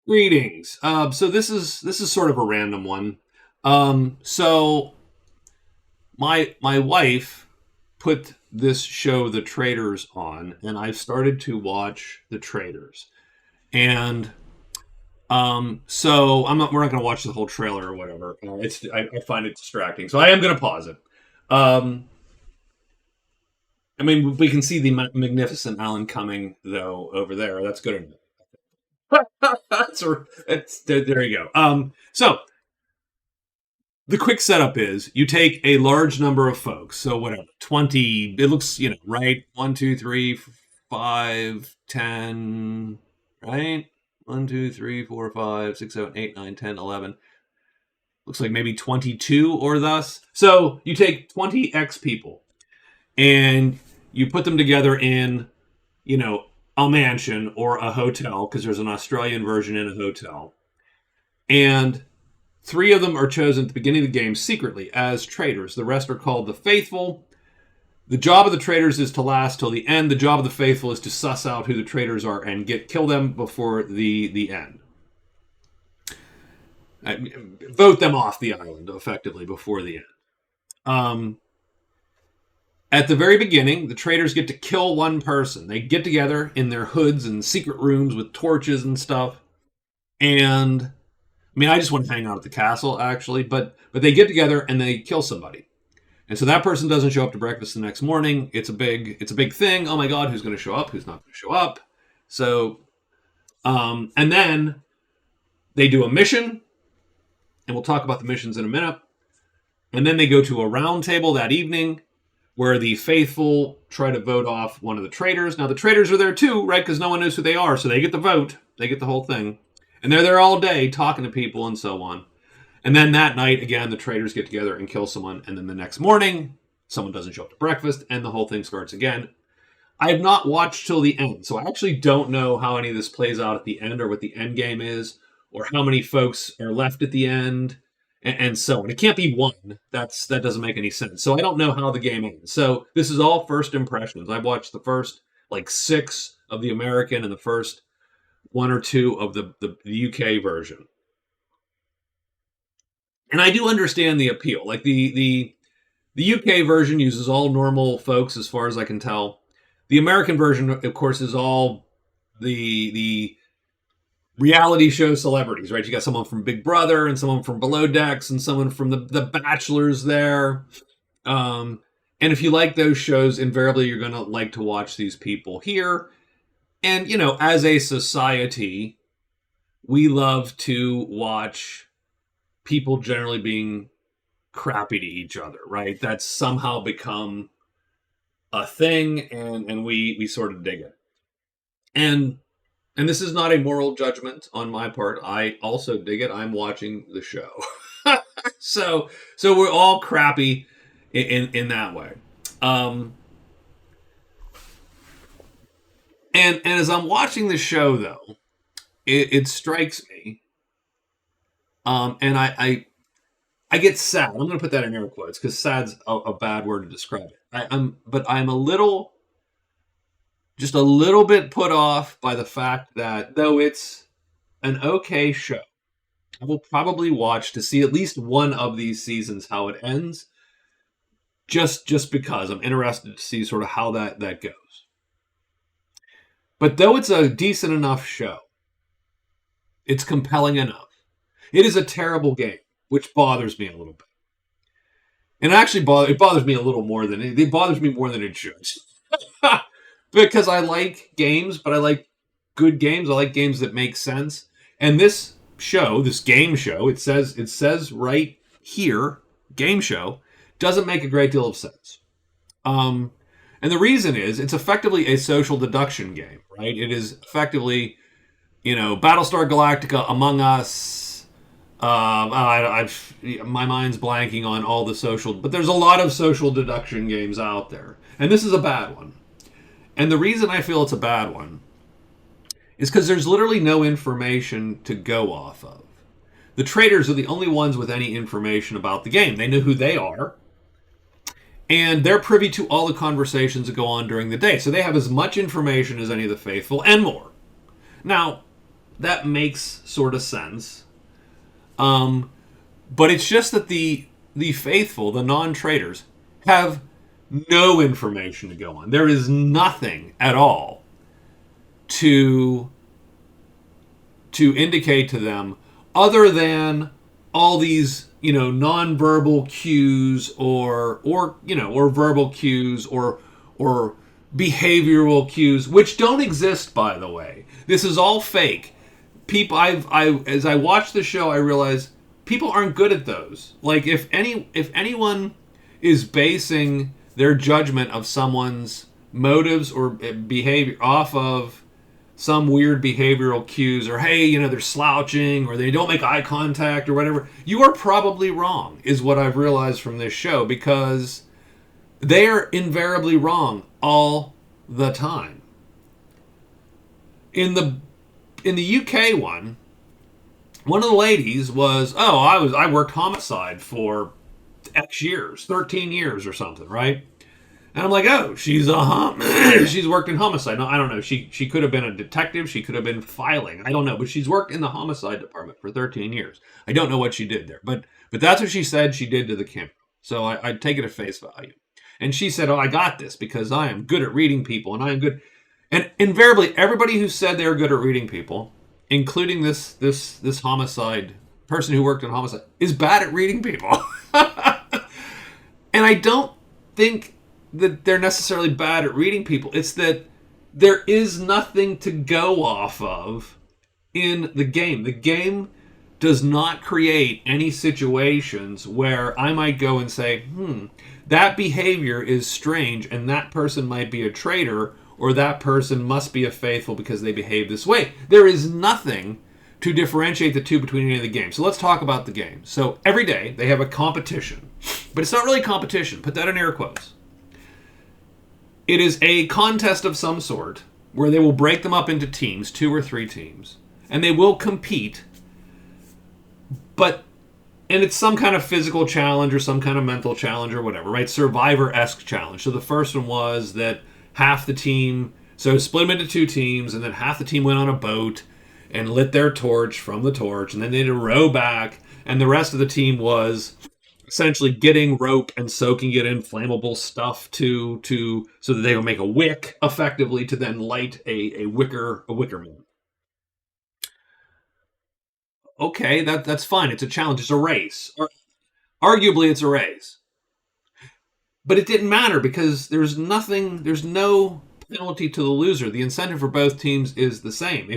Greetings. So this is sort of a random one. So my wife put this show, The Traitors, on, and I've started to watch The Traitors. And so I'm not. We're not going to watch the whole trailer or whatever. I find it distracting, so I am going to pause it. Um, I mean, we can see the magnificent Alan Cumming though over there. That's good enough. There you go. So the quick setup is you take a large number of folks, so whatever, 20, it looks, right? 1, 2, 3, 5, 10, right? 1, 2, 3, 4, 5, 6, 7, 8, 9, 10, 11. Looks like maybe 22 or thus. So you take 20x people and you put them together in, you know, a mansion or a hotel, because there's an Australian version in a hotel. And three of them are chosen at the beginning of the game secretly as traitors. The rest are called the faithful. The job of the traitors is to last till the end. The job of the faithful is to suss out who the traitors are and kill them before the end. Vote them off the island effectively before the end. At the very beginning, the traitors get to kill one person. They get together in their hoods and secret rooms with torches and stuff. And I mean, I just want to hang out at the castle, actually, but they get together and they kill somebody. And so that person doesn't show up to breakfast the next morning. It's a big thing. Oh my God, who's going to show up? Who's not going to show up? So, and then they do a mission, and we'll talk about the missions in a minute. And then they go to a round table that evening where the faithful try to vote off one of the traitors. Now, the traitors are there too, right? Because no one knows who they are. So they get the vote. They get the whole thing. And they're there all day talking to people and so on. And then that night, again, the traitors get together and kill someone. And then the next morning, someone doesn't show up to breakfast, and the whole thing starts again. I have not watched till the end, so I actually don't know how any of this plays out at the end, or what the end game is, or how many folks are left at the end, and so on. It can't be one. That doesn't make any sense. So I don't know how the game ends. So this is all first impressions. I've watched the first like 6 of the American and the first 1 or 2 of the UK version. And I do understand the appeal. Like the UK version uses all normal folks, as far as I can tell. The American version, of course, is all the reality show celebrities, right? You got someone from Big Brother and someone from Below Decks and someone from the Bachelors there. And if you like those shows, invariably you're going to like to watch these people here. And, as a society, we love to watch people generally being crappy to each other, right? That's somehow become a thing, and we sort of dig it. And this is not a moral judgment on my part. I also dig it. I'm watching the show. so we're all crappy in that way. And as I'm watching the show, though, it strikes me, and I get sad. I'm going to put that in air quotes, because sad's a bad word to describe it. But I'm just a little bit put off by the fact that, though it's an okay show, I will probably watch to see at least one of these seasons how it ends, just because I'm interested to see sort of how that goes. But though it's a decent enough show, it's compelling enough. It is a terrible game, which bothers me a little bit. And actually, it bothers me a little more than it bothers me more than it should. Because I like games, but I like good games. I like games that make sense. And this show, this game show, it says right here, game show, doesn't make a great deal of sense. And the reason is it's effectively a social deduction game, right? It is effectively, Battlestar Galactica, Among Us. My mind's blanking on all the social, but there's a lot of social deduction games out there, and this is a bad one. And the reason I feel it's a bad one is because there's literally no information to go off of. The traitors are the only ones with any information about the game. They know who they are, and they're privy to all the conversations that go on during the day. So they have as much information as any of the faithful, and more. Now, that makes sort of sense. But it's just that the faithful, the non-traders, have no information to go on. There is nothing at all to indicate to them other than all these, nonverbal cues or verbal cues or behavioral cues, which don't exist, by the way. This is all fake. People, as I watch the show, I realize people aren't good at those. Like if anyone is basing their judgment of someone's motives or behavior off of some weird behavioral cues, or hey, they're slouching, or they don't make eye contact, or whatever, you are probably wrong, is what I've realized from this show, because they're invariably wrong all the time. In the UK one of the ladies was, I worked homicide for X years, 13 years or something, right? And I'm like, she's she's worked in homicide. No, I don't know. She could have been a detective. She could have been filing. I don't know. But she's worked in the homicide department for 13 years. I don't know what she did there. But that's what she said she did to the camera. So I take it at face value. And she said, I got this because I am good at reading people. And I am good. And invariably, everybody who said they were good at reading people, including this homicide person who worked in homicide, is bad at reading people. And I don't think that they're necessarily bad at reading people. It's that there is nothing to go off of in the game. The game does not create any situations where I might go and say, that behavior is strange and that person might be a traitor, or that person must be a faithful because they behave this way. There is nothing to differentiate the two between any of the games. So let's talk about the game. So every day they have a competition, but it's not really a competition. Put that in air quotes. It is a contest of some sort where they will break them up into teams, 2 or 3 teams, and they will compete. And it's some kind of physical challenge or some kind of mental challenge or whatever, right? Survivor-esque challenge. So the first one was that half the team, so split them into 2 teams, and then half the team went on a boat and lit their torch from the torch, and then they had to row back, and the rest of the team was essentially getting rope and soaking it in flammable stuff so that they will make a wick effectively to then light a wicker man. Okay, that's fine. It's a challenge. It's a race. Arguably, it's a race. But it didn't matter because there's no penalty to the loser. The incentive for both teams is the same.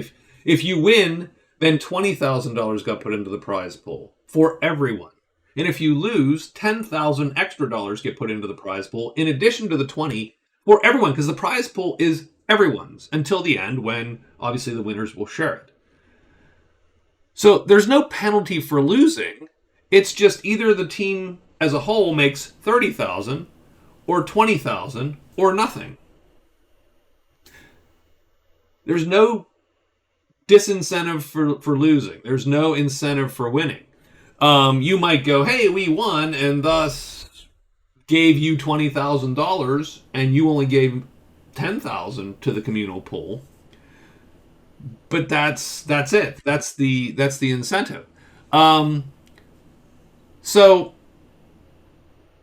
If you win, then $20,000 got put into the prize pool for everyone. And if you lose, $10,000 extra dollars get put into the prize pool in addition to the 20 for everyone, because the prize pool is everyone's until the end, when obviously the winners will share it. So there's no penalty for losing. It's just either the team as a whole makes $30,000 or $20,000 or nothing. There's no disincentive for losing. There's no incentive for winning. You might go, hey, we won, and thus gave you $20,000, and you only gave $10,000 to the communal pool. But that's it. That's the incentive. So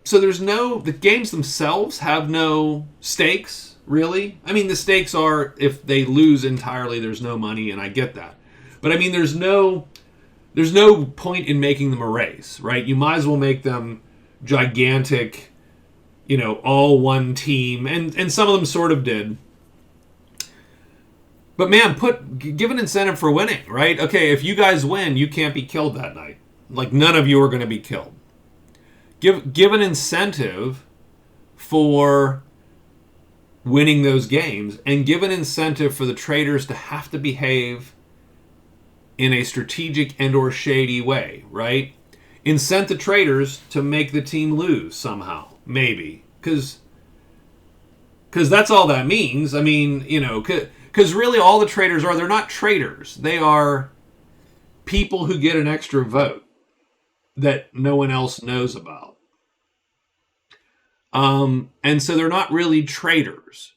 there's the games themselves have no stakes, really. I mean, the stakes are if they lose entirely, there's no money, and I get that. But I mean, there's no point in making them a race, right? You might as well make them gigantic, all one team, and some of them sort of did. But man, give an incentive for winning, right? Okay, if you guys win, you can't be killed that night. Like, none of you are going to be killed. Give an incentive for winning those games, and give an incentive for the traders to have to behave in a strategic and or shady way, right? Incent the traders to make the team lose somehow, maybe. Because that's all that means. I mean, because really all the traders they're not traders. They are people who get an extra vote that no one else knows about. And so they're not really traders.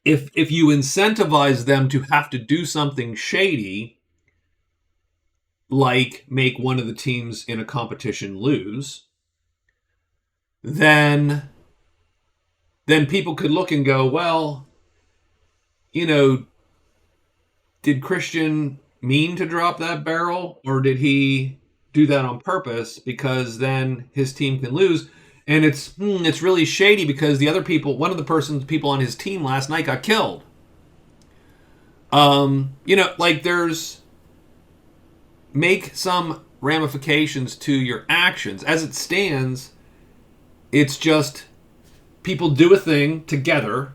if you incentivize them to have to do something shady, like make one of the teams in a competition lose, then people could look and go, well, you know, did Christian mean to drop that barrel, or did he do that on purpose because then his team can lose? And it's really shady because the other people, one of the people on his team last night got killed. Like there's make some ramifications to your actions. As it stands, it's just people do a thing together,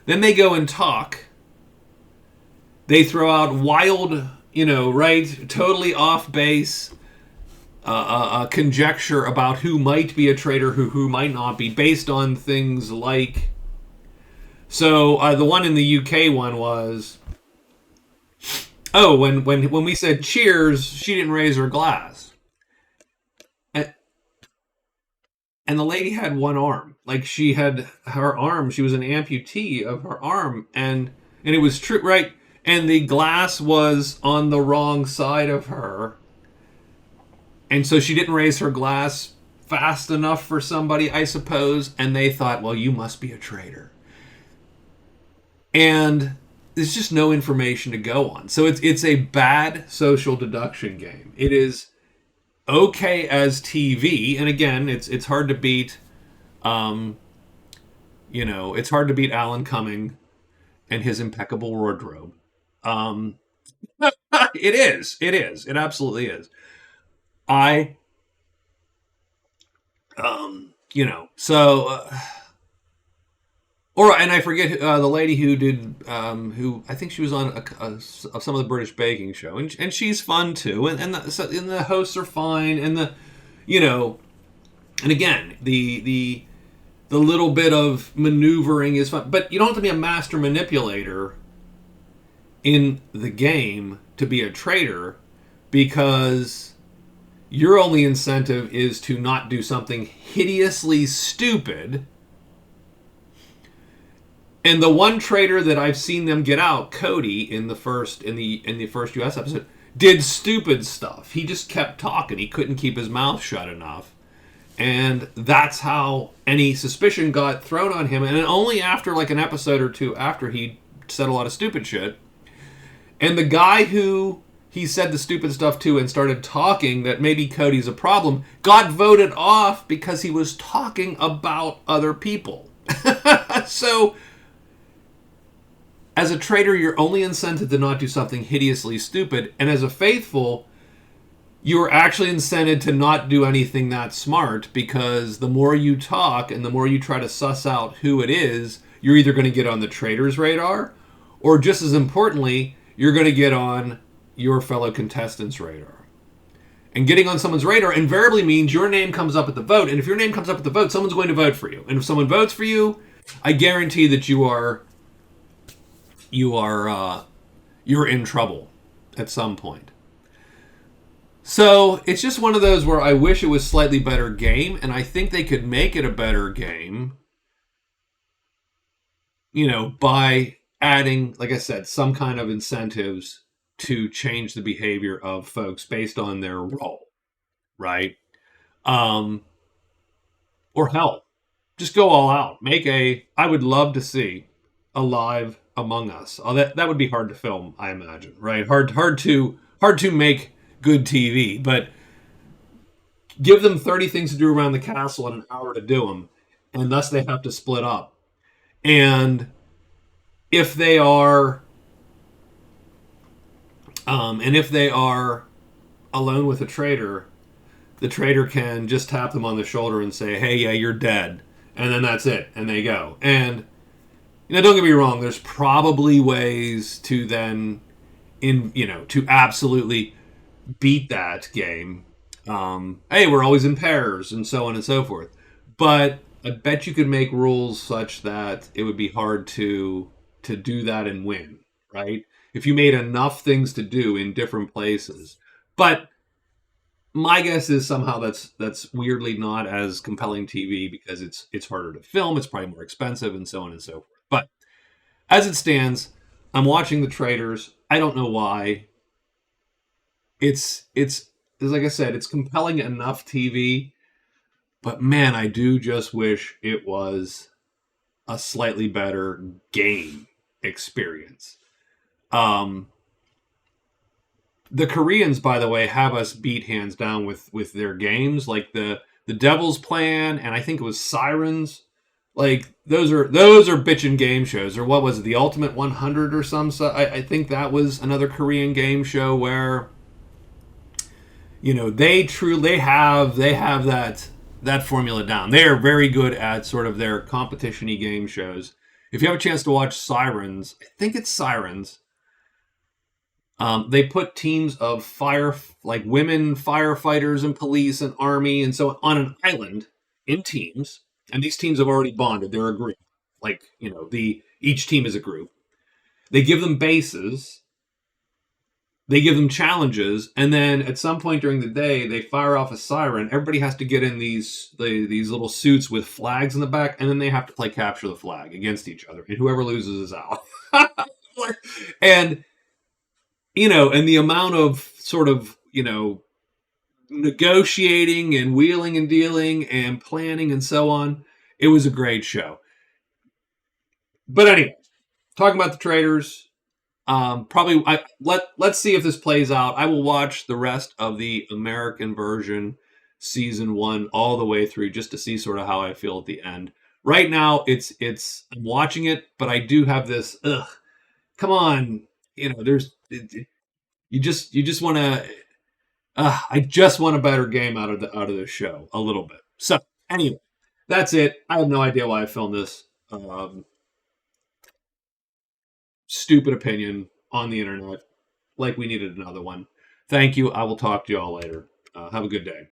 then they go and talk. They throw out wild, totally off base conjecture about who might be a traitor, who might not be, based on things like. So the one in the UK one was, when we said cheers, she didn't raise her glass, and the lady had one arm, like she had her arm. She was an amputee of her arm, and it was true, right? And the glass was on the wrong side of her. And so she didn't raise her glass fast enough for somebody, I suppose. And they thought, well, you must be a traitor. And there's just no information to go on. So it's a bad social deduction game. It is okay as TV. And again, it's hard to beat, it's hard to beat Alan Cumming and his impeccable wardrobe. It is. It absolutely is. And I forget the lady who did, who I think she was on some of the British baking show, and she's fun too, and the hosts are fine, and and again the little bit of maneuvering is fun, but you don't have to be a master manipulator in the game to be a traitor, because your only incentive is to not do something hideously stupid. And the one traitor that I've seen them get out, Cody, in the first US episode, did stupid stuff. He just kept talking. He couldn't keep his mouth shut enough. And that's how any suspicion got thrown on him. And only after like an episode or two after he said a lot of stupid shit. And the guy who he said the stupid stuff to and started talking that maybe Cody's a problem got voted off because he was talking about other people. So, as a traitor, you're only incented to not do something hideously stupid. And as a faithful, you're actually incented to not do anything that smart, because the more you talk and the more you try to suss out who it is, you're either going to get on the traitor's radar, or just as importantly, you're going to get on your fellow contestants' radar. And getting on someone's radar invariably means your name comes up at the vote. And if your name comes up at the vote, someone's going to vote for you. And if someone votes for you, I guarantee that you're in trouble at some point. So it's just one of those where I wish it was slightly better game, and I think they could make it a better game, by adding, like I said, some kind of incentives to change the behavior of folks based on their role, right? Or hell, just go all out. I would love to see a live Among Us. That would be hard to film, I imagine, right? Hard to make good TV, but give them 30 things to do around the castle and an hour to do them, and thus they have to split up. And if they are alone with a traitor, the traitor can just tap them on the shoulder and say, hey, yeah, you're dead. And then that's it. And they go. And, don't get me wrong, there's probably ways to then, to absolutely beat that game. Hey, we're always in pairs and so on and so forth. But I bet you could make rules such that it would be hard to do that and win, right? If you made enough things to do in different places. But my guess is somehow that's weirdly not as compelling TV, because it's harder to film, it's probably more expensive, and so on and so forth. But as it stands, I'm watching the Traitors. I don't know why. It's like I said, it's compelling enough TV, but man, I do just wish it was a slightly better game experience. Um, the Koreans, by the way, have us beat hands down with their games, like the Devil's Plan, and I think it was Sirens. Like those are bitchin' game shows, or what was it, the Ultimate 100 or some? So I think that was another Korean game show where they have that formula down. They are very good at sort of their competition-y game shows. If you have a chance to watch Sirens, I think it's Sirens. They put teams of like women firefighters and police and army and so on an island in teams, and these teams have already bonded. They're a group, like the each team is a group. They give them bases, they give them challenges, and then at some point during the day, they fire off a siren. Everybody has to get in these little suits with flags in the back, and then they have to play capture the flag against each other, and whoever loses is out. and and the amount of sort of negotiating and wheeling and dealing and planning and so on, it was a great show. But anyway, talking about the Traitors. Probably let's see if this plays out. I will watch the rest of the American version, season 1, all the way through, just to see sort of how I feel at the end. Right now, I'm watching it, but I do have this. Ugh, come on, you just want to. I just want a better game out of the show a little bit. So anyway, that's it. I have no idea why I filmed this. Stupid opinion on the internet, like we needed another one. Thank you. I will talk to you all later. Have a good day.